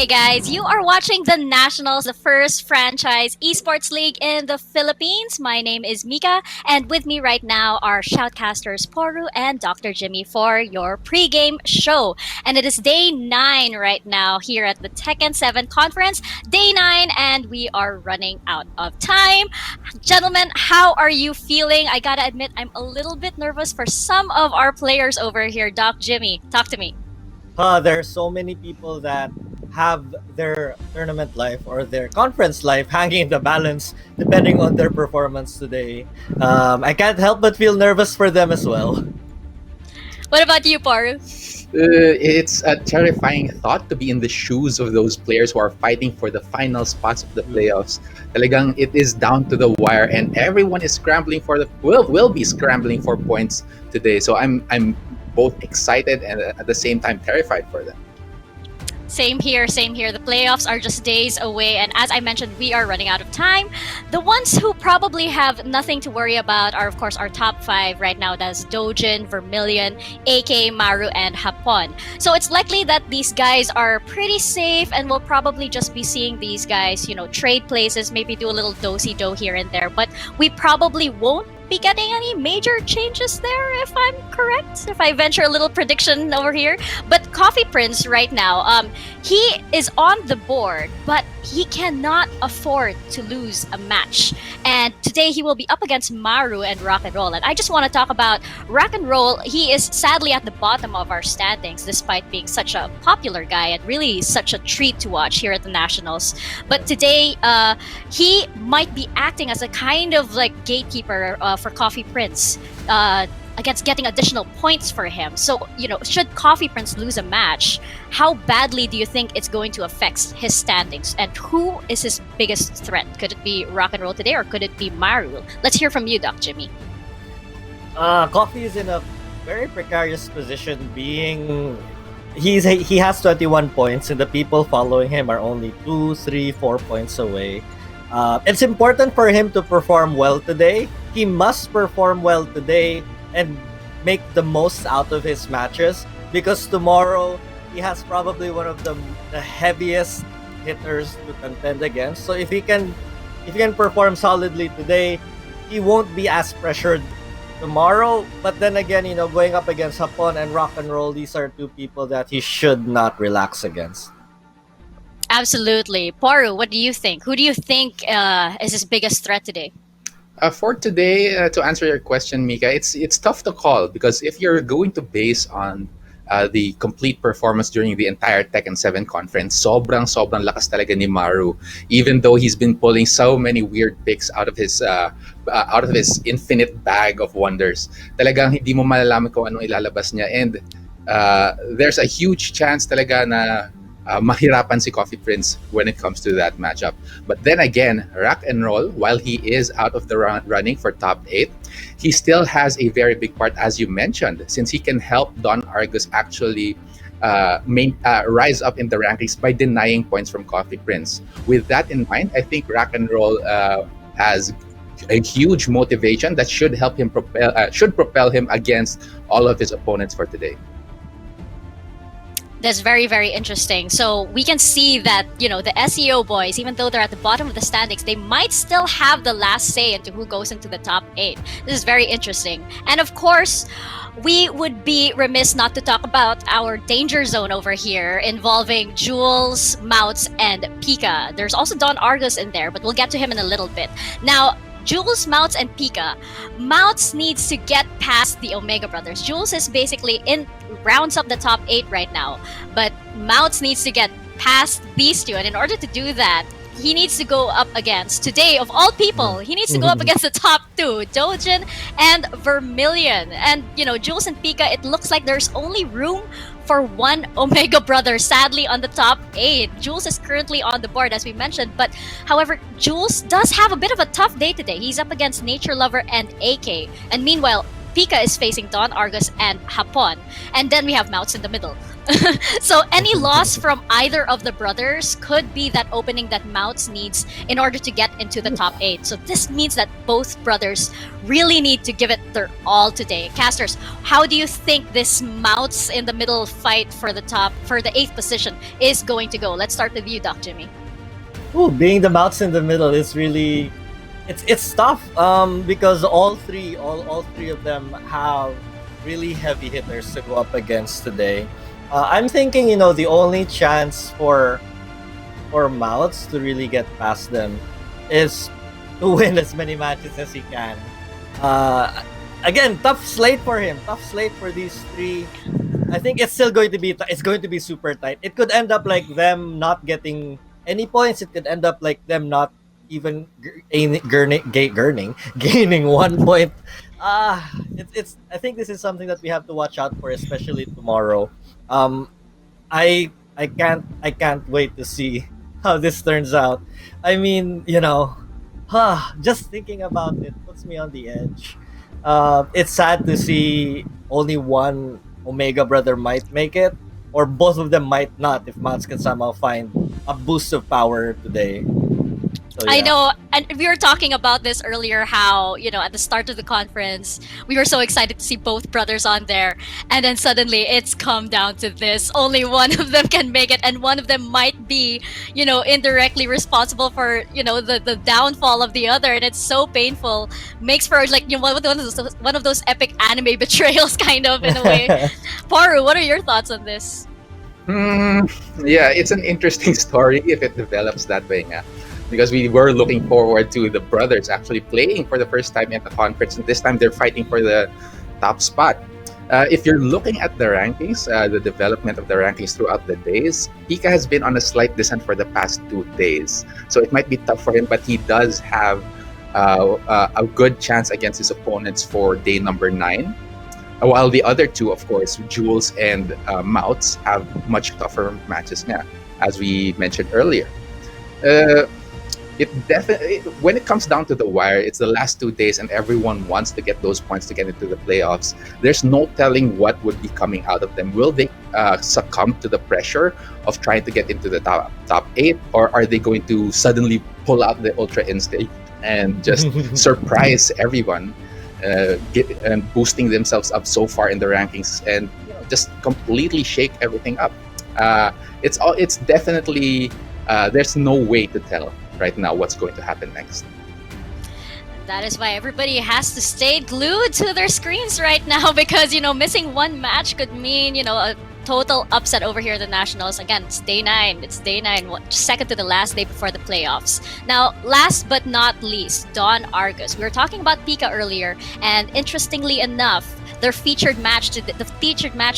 Hey guys, you are watching the Nationals, the first franchise esports league in the Philippines. My name is Mika, and with me right now are shoutcasters Poru and Dr. Jimmy for your pregame show. And it is day 9 right now here at the Tekken 7 conference. Day 9, and we are running out of time. Gentlemen, how are you feeling? I gotta admit, I'm a little bit nervous for some of our players over here. Doc Jimmy, talk to me. There are so many people that have their tournament life or their conference life hanging in the balance depending on their performance today. I can't help but feel nervous for them as well. What about you, Paru? It's a terrifying thought to be in the shoes of those players who are fighting for the final spots of the playoffs. Talagang it is down to the wire, and everyone is scrambling for will be scrambling for points today. So I'm both excited and at the same time terrified for them. Same here, same here. The playoffs are just days away, and as I mentioned, we are running out of time. The ones who probably have nothing to worry about are, of course, our top 5 right now. That's Dojin, Vermilion, AK, Maru, and Hapon. So it's likely that these guys are pretty safe, and we'll probably just be seeing these guys, trade places, maybe do a little do-si-do here and there. But we probably won't be getting any major changes there, if I'm correct, if I venture a little prediction over here. But Coffee Prince right now, he is on the board, but he cannot afford to lose a match. And today he will be up against Maru and Rock and Roll. And I just want to talk about Rock and Roll. He is sadly at the bottom of our standings, despite being such a popular guy and really such a treat to watch here at the Nationals. But today, he might be acting as a kind of like gatekeeper for Coffee Prince against getting additional points for him. So, should Coffee Prince lose a match, how badly do you think it's going to affect his standings? And who is his biggest threat? Could it be Rock and Roll today, or could it be Maru? Let's hear from you, Doc Jimmy. Coffee is in a very precarious position, being he has 21 points and the people following him are only 2, 3, 4 points away. It's important for him to perform well today. He must perform well today and make the most out of his matches, because tomorrow he has probably one of the heaviest hitters to contend against. So if he can perform solidly today, he won't be as pressured tomorrow. But then again, going up against Hapon and Rock and Roll, these are two people that he should not relax against. Absolutely. Paru, what do you think? Who do you think is his biggest threat today? For today, to answer your question, Mika, it's tough to call, because if you're going to base on the complete performance during the entire Tekken 7 conference, sobrang lakas talaga ni Maru. Even though he's been pulling so many weird picks out of his infinite bag of wonders, talagang hindi mo malalaman kung anong ilalabas niya. And there's a huge chance talaga na mahirapan si Coffee Prince when it comes to that matchup. But then again, Rock and Roll, while he is out of the running for top 8, he still has a very big part, as you mentioned, since he can help Don Argus actually rise up in the rankings by denying points from Coffee Prince. With that in mind, I think Rock and Roll has a huge motivation that should help him propel him against all of his opponents for today. That's very, very interesting. So we can see that, the SEO boys, even though they're at the bottom of the standings, they might still have the last say into who goes into the top 8. This is very interesting. And of course, we would be remiss not to talk about our danger zone over here involving Jules, Mouts, and Pica. There's also Don Argus in there, but we'll get to him in a little bit. Now, Jules, Mouts, and Pica. Mouts needs to get past the Omega Brothers. Jules is basically rounds up the top 8 right now, but Mouts needs to get past these two, and in order to do that, he needs to go up against, today of all people, he needs to go up against the top 2, Dojin and Vermilion. And Jules and Pica, it looks like there's only room for one Omega brother, sadly, on the top 8. Jules is currently on the board, as we mentioned, but however, Jules does have a bit of a tough day today. He's up against Nature Lover and AK, and meanwhile, Pica is facing Don Argus and Hapon. And then we have Mouts in the middle. So any loss from either of the brothers could be that opening that Mouts needs in order to get into the top 8. So this means that both brothers really need to give it their all today. Casters, how do you think this Mouts in the middle fight for the 8th position is going to go? Let's start with you, Doc Jimmy. Ooh, being the mouse in the middle is really it's tough because all three of them have really heavy hitters to go up against today. I'm thinking, the only chance for Mouths to really get past them is to win as many matches as he can. Uh, Again, tough slate for him. Tough slate for these three. I think it's still going to be it's going to be super tight. It could end up like them not getting any points. It could end up like them not even gaining 1 point. It's I think this is something that we have to watch out for, especially tomorrow. Um, I can't wait to see how this turns out. I mean, just thinking about it puts me on the edge. It's sad to see only one Omega brother might make it, or both of them might not if Mats can somehow find a boost of power today. So I yeah. know, and we were talking about this earlier. How at the start of the conference, we were so excited to see both brothers on there, and then suddenly it's come down to this: only one of them can make it, and one of them might be, indirectly responsible for the downfall of the other, and it's so painful. Makes for like one of those epic anime betrayals, kind of in a way. Paru, what are your thoughts on this? Yeah, it's an interesting story if it develops that way. Yeah. Because we were looking forward to the brothers actually playing for the first time in the conference, and this time they're fighting for the top spot. If you're looking at the rankings, the development of the rankings throughout the days, Pika has been on a slight descent for the past 2 days. So it might be tough for him, but he does have a good chance against his opponents for day number 9. While the other two, of course, Jules and Mouts, have much tougher matches now, as we mentioned earlier. Uh, it definitely, when it comes down to the wire, it's the last 2 days and everyone wants to get those points to get into the playoffs. There's no telling what would be coming out of them. Will they succumb to the pressure of trying to get into the top 8, or are they going to suddenly pull out the ultra instinct and just surprise everyone, and boosting themselves up so far in the rankings, and just completely shake everything up? It's definitely, there's no way to tell right now what's going to happen next. That is why everybody has to stay glued to their screens right now, because missing one match could mean a total upset over here at the Nationals. Again, it's day 9. It's day 9, second to the last day before the playoffs. Now, last but not least, Don Argus. We were talking about Pika earlier, and interestingly enough, the featured match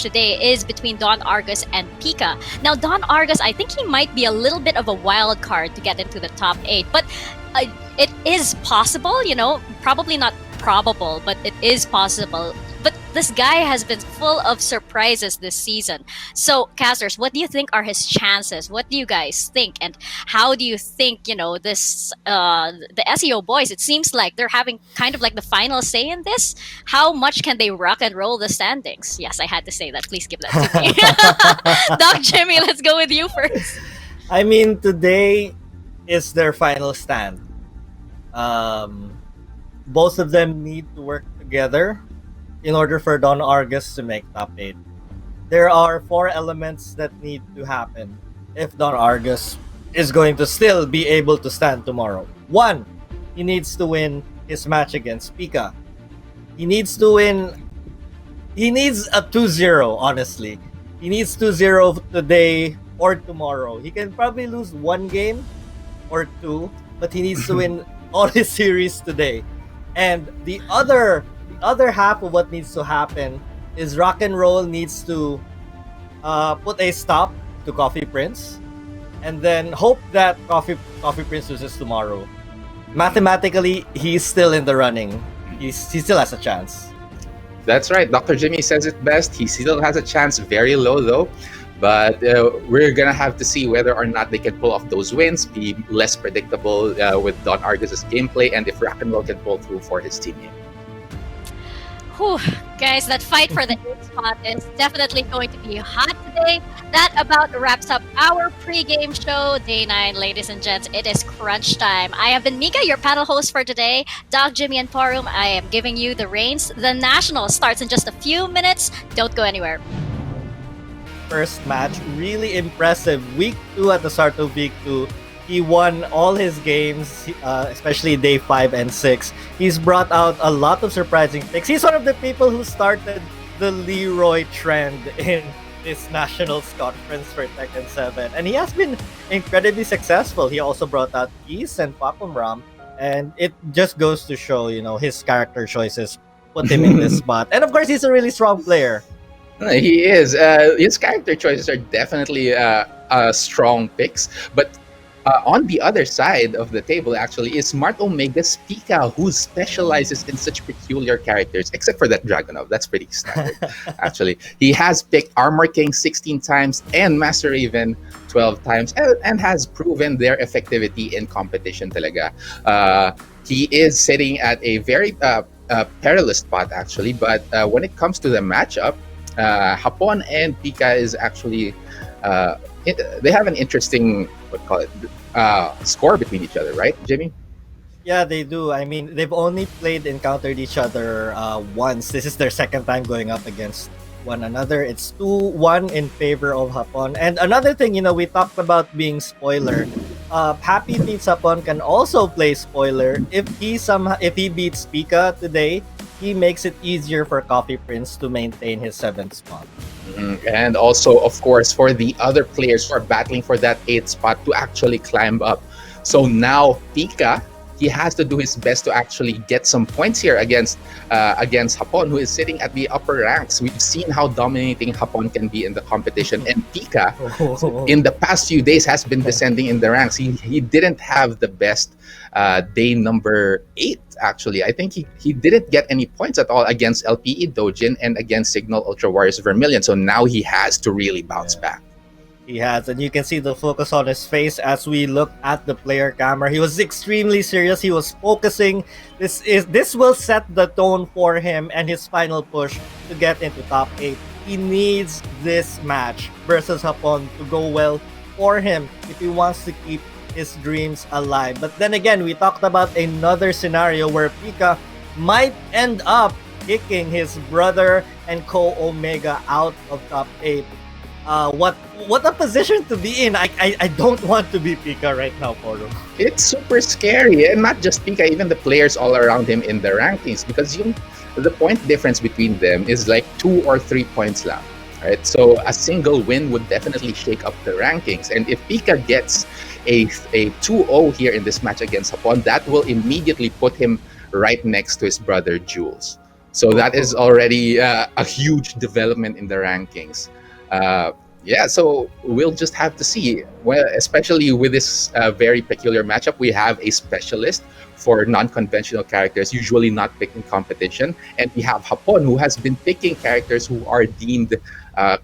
today is between Don Argus and Pika. Now, Don Argus, I think he might be a little bit of a wild card to get into the top 8, but it is possible, probably not probable, but it is possible. But this guy has been full of surprises this season. So, casters, what do you think are his chances? What do you guys think? And how do you think, this the SEO boys, it seems like they're having kind of like the final say in this? How much can they rock and roll the standings? Yes, I had to say that. Please give that to me. Doc Jimmy, let's go with you first. I mean, today is their final stand. Both of them need to work together in order for Don Argus to make top 8. There are 4 elements that need to happen if Don Argus is going to still be able to stand tomorrow. 1, he needs to win his match against Pika. He needs to win. He needs a 2-0, honestly. He needs 2-0 today or tomorrow. He can probably lose 1 game or 2, but he needs to win all his series today. And the other half of what needs to happen is Rock and Roll needs to put a stop to Coffee Prince, and then hope that Coffee Prince loses tomorrow. Mathematically, he's still in the running. He still has a chance. That's right. Dr. Jimmy says it best. He still has a chance, very low though. But we're going to have to see whether or not they can pull off those wins, be less predictable with Don Argus's gameplay, and if Rock and Roll can pull through for his teammate. Whew, guys, that fight for the 8th spot is definitely going to be hot today. That about wraps up our pre-game show, day 9, ladies and gents. It is crunch time. I have been Mika, your panel host for today. Doc, Jimmy, and Porum, I am giving you the reins. The National starts in just a few minutes. Don't go anywhere. First match, really impressive. Week 2 at the start of week 2. He won all his games, especially day 5 and 6. He's brought out a lot of surprising picks. He's one of the people who started the Leroy trend in this Nationals conference for Tekken 7. And he has been incredibly successful. He also brought out Geese and Pakumram. And it just goes to show, his character choices put him in this spot. And of course, he's a really strong player. He is. His character choices are definitely strong picks, but on the other side of the table, actually, is Smart Omega's Pika, who specializes in such peculiar characters, except for that Dragonov. That's pretty standard, actually. He has picked Armor King 16 times and Master Raven 12 times, and has proven their effectivity in competition talaga. He is sitting at a very perilous spot, actually, but when it comes to the matchup, Hapon and Pika is actually... they have an interesting score between each other, right, Jimmy? Yeah, they do. I mean, they've only encountered each other once. This is their second time going up against one another. It's 2-1 in favor of Hapon. And another thing, we talked about being spoiler. Happy beats Hapon can also play spoiler. If he beats Pika today, he makes it easier for Coffee Prince to maintain his 7th spot. And also, of course, for the other players who are battling for that 8th spot to actually climb up. So now Pika, he has to do his best to actually get some points here against Hapon, who is sitting at the upper ranks. We've seen how dominating Hapon can be in the competition, and Pika, in the past few days, has been descending in the ranks. He didn't have the best day number 8, actually. I think he didn't get any points at all against LPE Dojin and against Signal Ultra Warriors Vermilion. So now he has to really bounce back. He has, and you can see the focus on his face as we look at the player camera. He was extremely serious. He was focusing. This will set the tone for him and his final push to get into top 8. He needs this match versus Hapon to go well for him if he wants to keep his dreams alive. But then again, we talked about another scenario where Pika might end up kicking his brother and co-Omega out of top 8. What a position to be in. I don't want to be Pika right now, Poro. It's super scary, and not just Pika, even the players all around him in the rankings, because the point difference between them is like 2 or 3 points lang. Right? So a single win would definitely shake up the rankings, and if Pika gets a 2-0 here in this match against Hapon, that will immediately put him right next to his brother Jules. So that is already a huge development in the rankings. So we'll just have to see. Well, especially with this very peculiar matchup, we have a specialist for non-conventional characters, usually not picked in competition, and we have Hapon, who has been picking characters who are deemed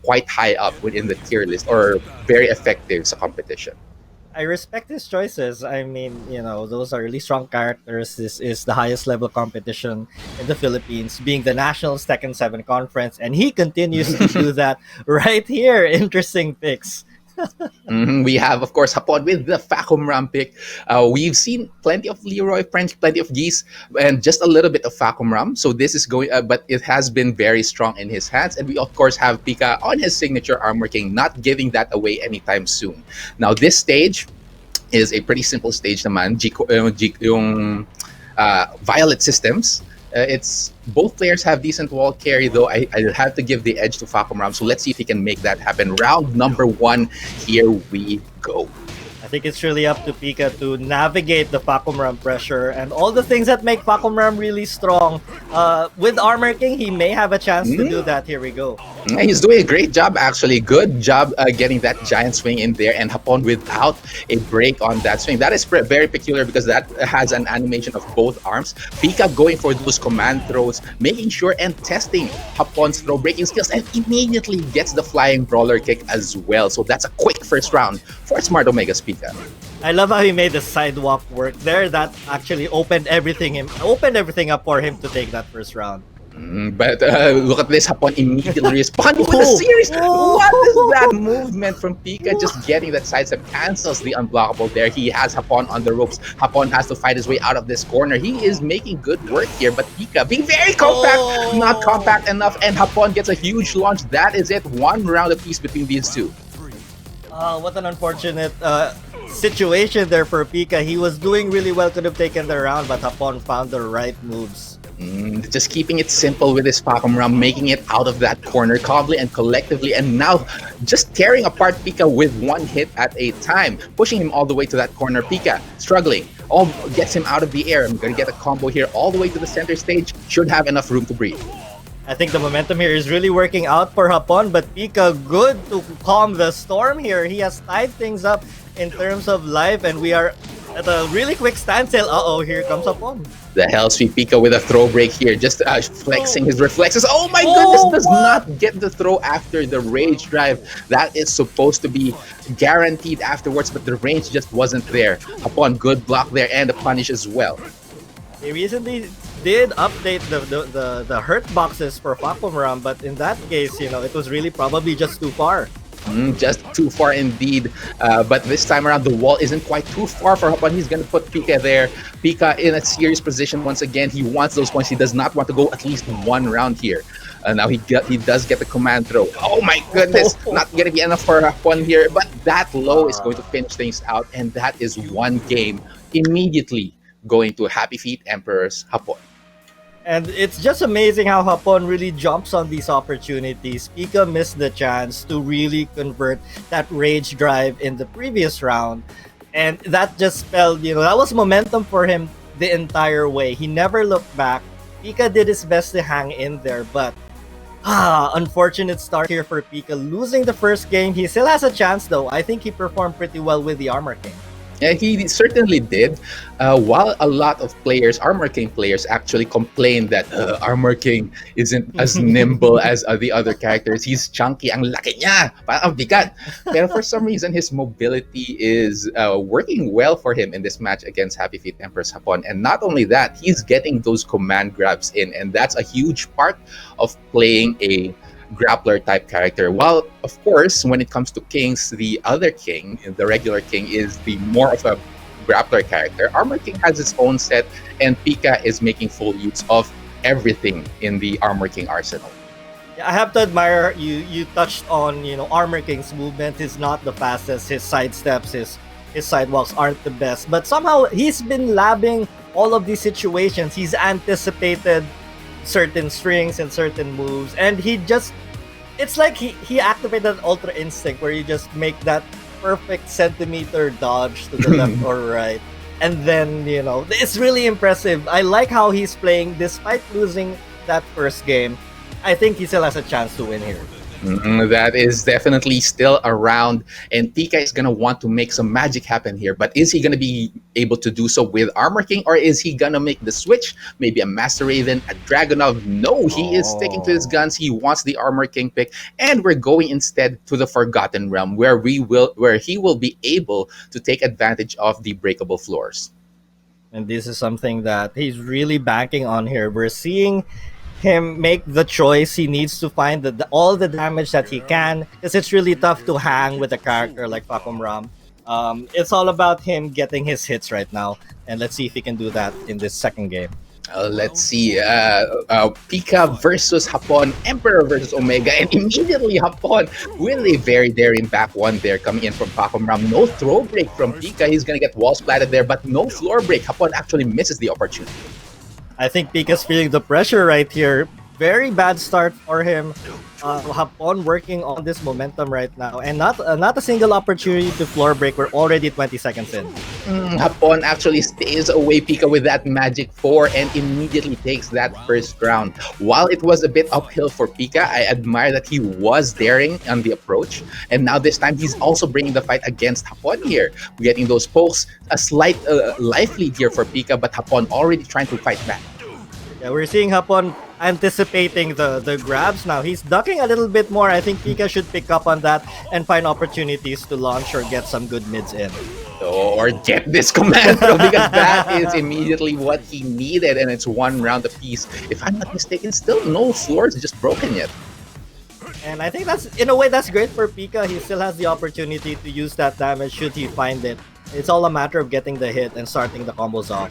quite high up within the tier list or very effective sa competition. I respect his choices. I mean, those are really strong characters. This is the highest level competition in the Philippines, being the Nationals Tekken 7 conference, and he continues to do that right here. Interesting picks. We have, of course, Hapon with the Facumram pick. We've seen plenty of Leroy, plenty of Geese, and just a little bit of Facumram. So this is going, but it has been very strong in his hands. And we, of course, have Pika on his signature Armor King, not giving that away anytime soon. Now, this stage is a pretty simple stage naman. Yung Violet Systems. It's both players have decent wall carry, though I have to give the edge to Facumram. So let's see if he can make that happen. Round number 1, here we go. I think it's really up to Pika to navigate the Facumram pressure and all the things that make Facumram really strong. With Armor King, he may have a chance to do that. Here we go. He's doing a great job, actually. Good job getting that giant swing in there, and Hapon without a break on that swing. That is very peculiar because that has an animation of both arms. Pika going for those command throws, making sure and testing Hapon's throw breaking skills, and immediately gets the flying brawler kick as well. So that's a quick first round for Smart Omega's Pika. I love how he made the sidewalk work there. That actually opened everything up for him to take that first round. But look at this, Hapon immediately responding with a Oh, series. What is that oh. movement from Pika? Just getting that sidestep cancels the unblockable there. He has Hapon on the ropes. Hapon has to fight his way out of this corner. He is making good work here, but Pika being very compact, not Oh. compact enough, and Hapon gets a huge launch. That is it. One round apiece between these two. What an unfortunate situation there for Pika. He was doing really well, could have taken the round, but Hapon found the right moves. Just keeping it simple with his Falcon Ram, making it out of that corner calmly and collectively, and now just tearing apart Pika with one hit at a time, pushing him all the way to that corner. Pika struggling, all gets him out of the air. I'm gonna get a combo here all the way to the center stage. Should have enough room to breathe. I think the momentum here is really working out for Hapon, but Pika good to calm the storm here. He has tied things up in terms of life, and we are at a really quick standstill. Uh-oh, here comes Hapon. The hell sweet Pika with a throw break here, just flexing his reflexes. Oh my goodness, does not get the throw after the rage drive. That is supposed to be guaranteed afterwards, but the range just wasn't there. Hapon, good block there and a punish as well. They recently did update the hurt boxes for Fakumram, but in that case, it was really probably just too far. Just too far indeed. But this time around, the wall isn't quite too far for Hapon. He's going to put Pika there. Pika in a serious position once again. He wants those points. He does not want to go at least one round here. Now he does get the command throw. Oh my goodness, not going to be enough for Hapon here. But that low is going to finish things out. And that is one game immediately going to Happy Feet Emperor's Hapon. And it's just amazing how Hapon really jumps on these opportunities. Pika missed the chance to really convert that rage drive in the previous round. And that just spelled, that was momentum for him the entire way. He never looked back. Pika did his best to hang in there, but unfortunate start here for Pika. Losing the first game, he still has a chance though. I think he performed pretty well with the Armor King. Yeah, he certainly did. While a lot of players, Armor King players, actually complain that Armor King isn't as nimble as the other characters. He's chunky, ang laki niya, parang bigat. Pero for some reason, his mobility is working well for him in this match against Happy Feet Empress Hapon. And not only that, he's getting those command grabs in, and that's a huge part of playing a grappler type character. While of course when it comes to kings, the other king, the regular king, is the more of a grappler character. Armor King has its own set, and Pika is making full use of everything in the Armor King arsenal. I have to admire you. You touched on Armor King's movement is not the fastest. His sidesteps, his sidewalks aren't the best, but somehow he's been labbing all of these situations. He's anticipated certain strings and certain moves, and it's like he activated Ultra Instinct where you just make that perfect centimeter dodge to the left or right, and then it's really impressive. I like how he's playing despite losing that first game. I think he still has a chance to win here. That is definitely still around, and Pika is going to want to make some magic happen here. But is he going to be able to do so with Armor King, or is he going to make the switch? Maybe a Master Raven, a Dragonov? No, he is sticking to his guns. He wants the Armor King pick, and we're going instead to the Forgotten Realm, where he will be able to take advantage of the breakable floors. And this is something that he's really banking on here. We're seeing him make the choice. He needs to find all the damage that he can, because it's really tough to hang with a character like Fakumram. It's all about him getting his hits right now, and let's see if he can do that in this second game. Let's see. Pika versus Hapon, Emperor versus Omega, and immediately Hapon with a very daring back one there coming in from Fakumram. No throw break from Pika. He's going to get wall splatted there, but no floor break. Hapon actually misses the opportunity. I think Pika's feeling the pressure right here. Very bad start for him. Hapon working on this momentum right now, and not a single opportunity to floor break. We're already 20 seconds in. Hapon actually stays away Pika with that magic 4 and immediately takes that first round. While it was a bit uphill for Pika, I admire that he was daring on the approach, and now this time he's also bringing the fight against Hapon here. We're getting those pokes, a slight life lead here for Pika, but Hapon already trying to fight back. Yeah, we're seeing Hapon anticipating the grabs now. He's ducking a little bit more. I think Pika should pick up on that and find opportunities to launch or get some good mids in. Or get this command throw, because that is immediately what he needed, and it's one round apiece. If I'm not mistaken, still no floors just broken yet. And I think that's, in a way, that's great for Pika. He still has the opportunity to use that damage should he find it. It's all a matter of getting the hit and starting the combos off.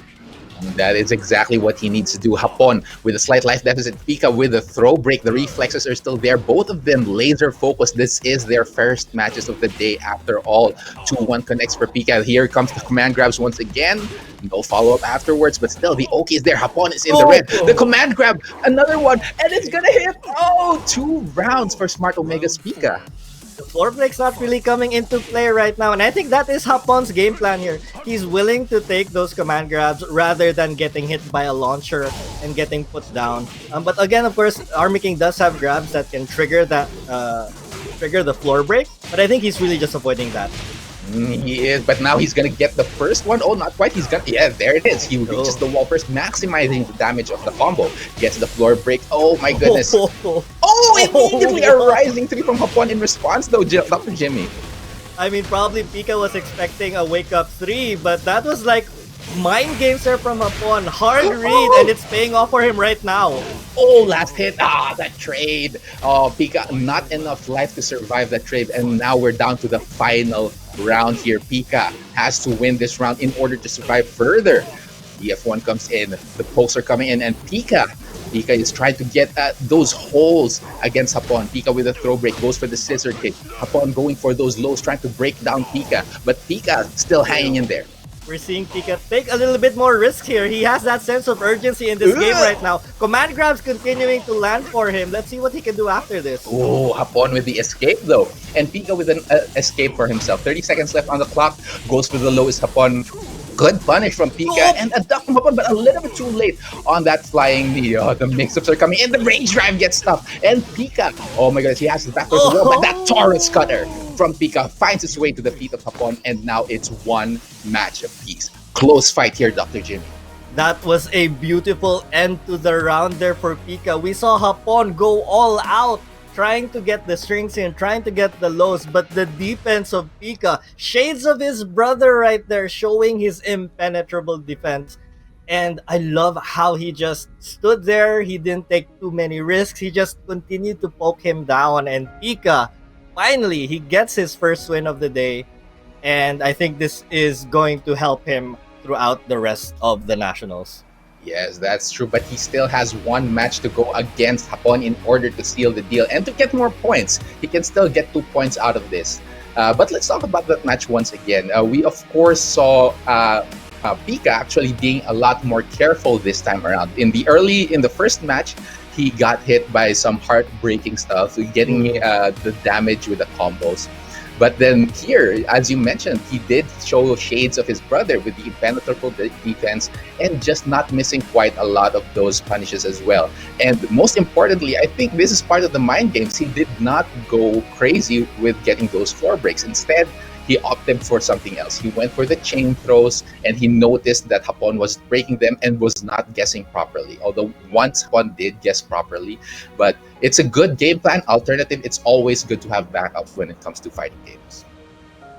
That is exactly what he needs to do. Hapon with a slight life deficit, Pika with a throw break. The reflexes are still there. Both of them laser focused. This is their first matches of the day after all. 2-1 connects for Pika. Here comes the command grabs once again. No follow-up afterwards, but still the OK is there. Hapon is in the red. The command grab, another one, and it's gonna hit. Oh, 2 rounds for Smart Omega's Pika. The floor break's not really coming into play right now, and I think that is Hapon's game plan here. He's willing to take those command grabs rather than getting hit by a launcher and getting put down. But again, of course, Army King does have grabs that can trigger that trigger the floor break, but I think he's really just avoiding that. He is, but now he's gonna get the first one. Oh, not quite. He's gonna, yeah, there it is. He reaches the wall first, maximizing the damage of the combo. Gets the floor break. Oh my goodness. Oh, immediately a rising 3 from Hapon in response though, Dr. Jimmy. I mean, probably Pika was expecting a wake up 3, but that was like mind games there from Hapon. Hard read, and it's paying off for him right now. Oh, last hit. Ah, that trade. Oh, Pika, not enough life to survive that trade. And now we're down to the final round here. Pika has to win this round in order to survive further. EF1 comes in, the pokes are coming in, and Pika is trying to get those holes against Hapon. Pika with a throw break goes for the scissor kick. Hapon going for those lows, trying to break down Pika, but Pika still hanging in there. We're seeing Pika take a little bit more risk here. He has that sense of urgency in this game right now. Command grabs continuing to land for him. Let's see what he can do after this. Oh, Hapon with the escape though. And Pika with an escape for himself. 30 seconds left on the clock. Goes for the lowest Hapon. Good punish from Pika and a duck from Hapon, but a little bit too late on that flying knee. Oh, the mix-ups are coming in. The range drive gets stuck. And Pika, oh my goodness, he has the backwards wall, but that Taurus cutter from Pika finds its way to the feet of Hapon, and now it's one match apiece. Close fight here, Dr. Jimmy. That was a beautiful end to the round there for Pika. We saw Hapon go all out, trying to get the strings in, trying to get the lows, but the defense of Pika, shades of his brother right there, showing his impenetrable defense. And I love how he just stood there. He didn't take too many risks. He just continued to poke him down. And Pika, finally, he gets his first win of the day. And I think this is going to help him throughout the rest of the Nationals. Yes, that's true, but he still has one match to go against Hapon in order to seal the deal and to get more points. He can still get 2 points out of this. But let's talk about that match once again. We, of course, saw Pika actually being a lot more careful this time around. In the first match, he got hit by some heartbreaking stuff, getting the damage with the combos. But then here, as you mentioned, he did show shades of his brother with the impenetrable defense and just not missing quite a lot of those punishes as well. And most importantly, I think this is part of the mind games. He did not go crazy with getting those floor breaks. Instead, he opted for something else. He went for the chain throws, and he noticed that Hapon was breaking them and was not guessing properly. Although once Hapon did guess properly, but it's a good game plan alternative. It's always good to have backup when it comes to fighting games.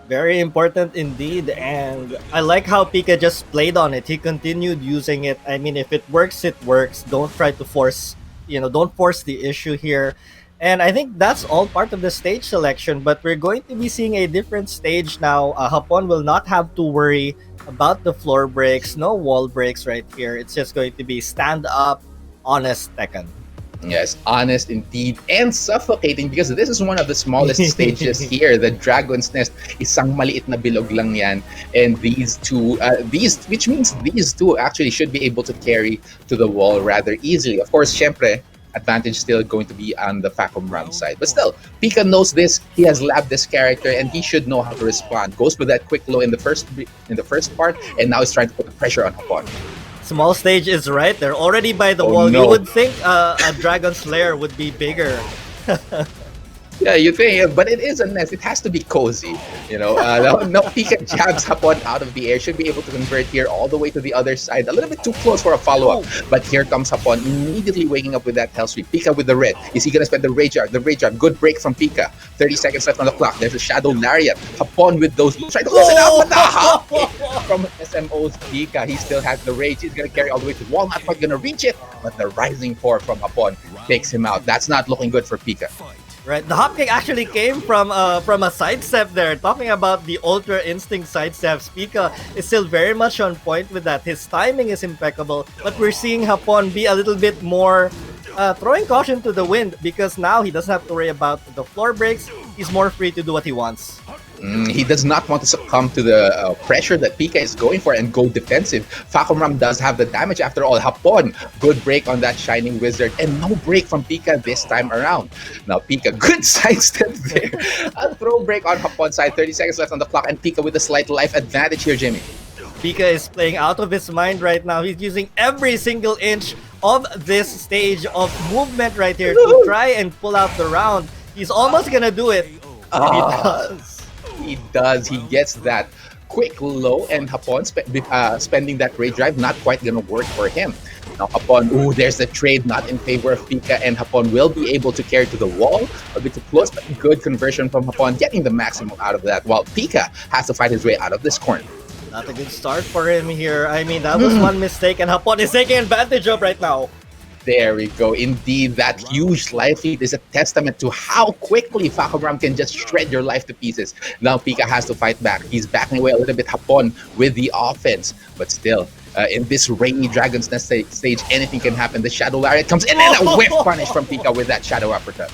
Very important indeed, and I like how Pika just played on it. He continued using it. I mean, if it works, it works. Don't try to force, don't force the issue here. And I think that's all part of the stage selection, but we're going to be seeing a different stage now. Hapon will not have to worry about the floor breaks, no wall breaks right here. It's just going to be stand up, honest Tekken. Yes, honest indeed, and suffocating, because this is one of the smallest stages here. The Dragon's Nest, isang maliit na bilog lang yan, and these two, which means these two actually should be able to carry to the wall rather easily. Of course, syempre, advantage still going to be on the Facom Ram side. But still, Pika knows this. He has labbed this character, and he should know how to respond. Goes for that quick low in the first part, and now he's trying to put the pressure on Hapon. Small stage is right. They're already by the Oh, wall. no. You would think a Dragon Slayer would be bigger. Yeah, you think, but it is a nest. It has to be cozy, you know. Now Pika jabs Hapon out of the air, should be able to convert here all the way to the other side. A little bit too close for a follow-up, but here comes Hapon, immediately waking up with that hell sweep. Pika with the red. Is he gonna spend the rage art? The rage art. Good break from Pika. 30 seconds left on the clock. There's a shadow lariat. Hapon with those loops, trying to close it out, but the hop kick from SMO.Pica. He still has the rage. He's gonna carry all the way to the wall. Not quite gonna reach it, but the rising four from Hapon takes him out. That's not looking good for Pika. Right, the hop kick actually came from a sidestep there. Talking about the Ultra Instinct sidesteps, Pika is still very much on point with that. His timing is impeccable, but we're seeing Hapon be a little bit more throwing caution to the wind because now he doesn't have to worry about the floor breaks. He's more free to do what he wants. He does not want to succumb to the pressure that Pika is going for and go defensive. Fakumram does have the damage after all. Hapon, good break on that Shining Wizard, and no break from Pika this time around. Now Pika, good sidestep there. A throw break on Hapon's side, 30 seconds left on the clock, and Pika with a slight life advantage here, Jimmy. Pika is playing out of his mind right now. He's using every single inch of this stage of movement right here to try and pull out the round. He's almost gonna do it. And he does. He does. He gets that quick low, and Hapon spending that rage drive, not quite gonna work for him. Now Hapon, ooh, there's the trade not in favor of Pika, and Hapon will be able to carry to the wall. A bit too close, but good conversion from Hapon, getting the maximum out of that, while Pika has to fight his way out of this corner. Not a good start for him here. I mean, that was one mistake, and Hapon is taking advantage of right now. There we go. Indeed, that huge life lead is a testament to how quickly Fakumram can just shred your life to pieces. Now Pika has to fight back. He's backing away a little bit Hapon with the offense, but still, in this rainy Dragon's Nest stage, anything can happen. The Shadow Lariat comes in, and a whiff punish from Pika with that Shadow Uppercut.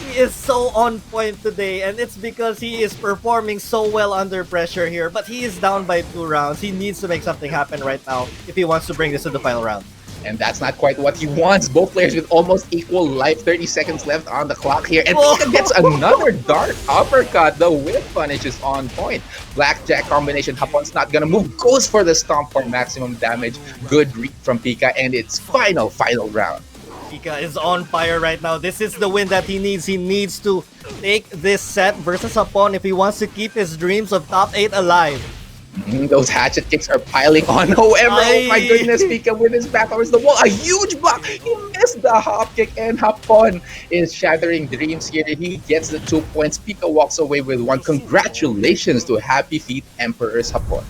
He is so on point today, and it's because he is performing so well under pressure here, but he is down by 2 rounds. He needs to make something happen right now if he wants to bring this to the final round. And that's not quite what he wants. Both players with almost equal life. 30 seconds left on the clock here. And Pika gets another dark uppercut. The whip punish is on point. Blackjack combination. Hapon's not gonna move. Goes for the stomp for maximum damage. Good read from Pika. And it's final round. Pika is on fire right now. This is the win that he needs. He needs to take this set versus Hapon if he wants to keep his dreams of top 8 alive. Those hatchet kicks are piling on. However, oh my goodness, Pika with his back towards the wall. A huge block. He missed the hop kick, and Hapon is shattering dreams here. He gets the 2 points. Pika walks away with 1. Congratulations to Happy Feet Emperor's Hapon.